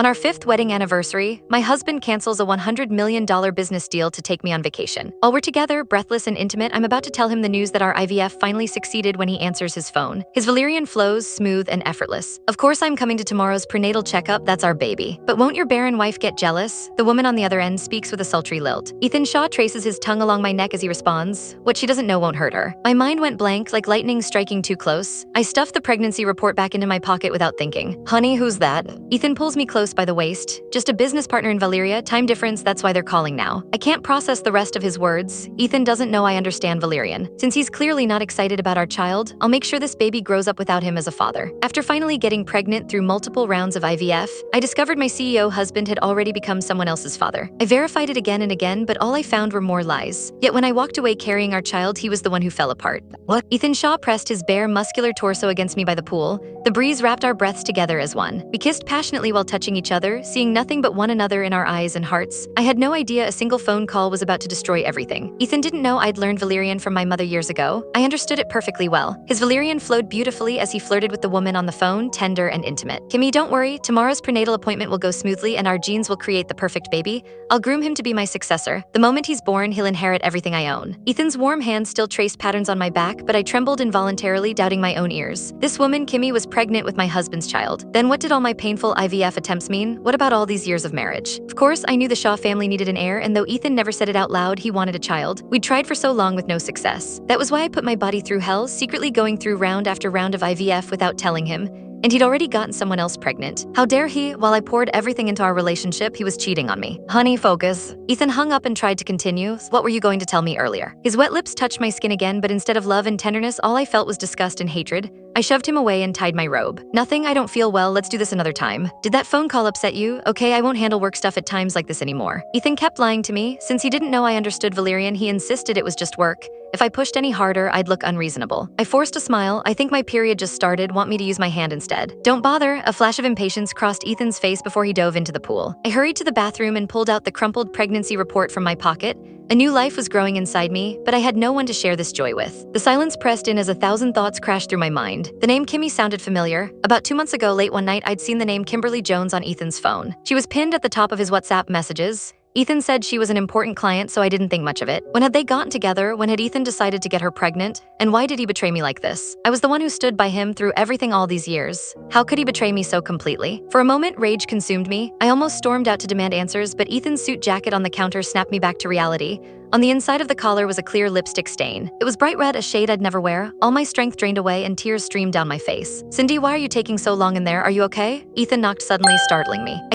On our 5th wedding anniversary, my husband cancels a $100 million business deal to take me on vacation. While we're together, breathless and intimate, I'm about to tell him the news that our IVF finally succeeded when he answers his phone. His Valyrian flows smooth and effortless. Of course, I'm coming to tomorrow's prenatal checkup, that's our baby. But won't your barren wife get jealous? The woman on the other end speaks with a sultry lilt. Ethan Shaw traces his tongue along my neck as he responds. What she doesn't know won't hurt her. My mind went blank, like lightning striking too close. I stuffed the pregnancy report back into my pocket without thinking. Honey, who's that? Ethan pulls me close by the waist. Just a business partner in Valyria, time difference, that's why they're calling now. I can't process the rest of his words. Ethan doesn't know I understand Valyrian. Since he's clearly not excited about our child, I'll make sure this baby grows up without him as a father. After finally getting pregnant through multiple rounds of IVF, I discovered my CEO husband had already become someone else's father. I verified it again and again, but all I found were more lies. Yet when I walked away carrying our child, he was the one who fell apart. What? Ethan Shaw pressed his bare, muscular torso against me by the pool. The breeze wrapped our breaths together as one. We kissed passionately while touching each other, seeing nothing but one another in our eyes and hearts. I had no idea a single phone call was about to destroy everything. Ethan didn't know I'd learned Valyrian from my mother years ago. I understood it perfectly well. His Valyrian flowed beautifully as he flirted with the woman on the phone, tender and intimate. Kimmy, don't worry, tomorrow's prenatal appointment will go smoothly and our genes will create the perfect baby. I'll groom him to be my successor. The moment he's born, he'll inherit everything I own. Ethan's warm hand still traced patterns on my back, but I trembled involuntarily, doubting my own ears. This woman, Kimmy, was pregnant with my husband's child. Then what did all my painful IVF attempts mean? What about all these years of marriage? Of course, I knew the Shaw family needed an heir, and though Ethan never said it out loud, he wanted a child. We'd tried for so long with no success. That was why I put my body through hell, secretly going through round after round of IVF without telling him. And he'd already gotten someone else pregnant. How dare he? While I poured everything into our relationship, he was cheating on me. Honey, focus. Ethan hung up and tried to continue. What were you going to tell me earlier? His wet lips touched my skin again, but instead of love and tenderness, all I felt was disgust and hatred. I shoved him away and tied my robe. Nothing, I don't feel well, let's do this another time. Did that phone call upset you? Okay, I won't handle work stuff at times like this anymore. Ethan kept lying to me. Since he didn't know I understood Valyrian, he insisted it was just work. If I pushed any harder, I'd look unreasonable. I forced a smile. I think my period just started. Want me to use my hand instead? Don't bother. A flash of impatience crossed Ethan's face before he dove into the pool. I hurried to the bathroom and pulled out the crumpled pregnancy report from my pocket. A new life was growing inside me, but I had no one to share this joy with. The silence pressed in as 1,000 thoughts crashed through my mind. The name Kimmy sounded familiar. About 2 months ago, late one night, I'd seen the name Kimberly Jones on Ethan's phone. She was pinned at the top of his WhatsApp messages. Ethan said she was an important client, so I didn't think much of it. When had they gotten together? When had Ethan decided to get her pregnant? And why did he betray me like this? I was the one who stood by him through everything all these years. How could he betray me so completely? For a moment, rage consumed me. I almost stormed out to demand answers, but Ethan's suit jacket on the counter snapped me back to reality. On the inside of the collar was a clear lipstick stain. It was bright red, a shade I'd never wear. All my strength drained away and tears streamed down my face. Cindy, why are you taking so long in there? Are you okay? Ethan knocked suddenly, startling me.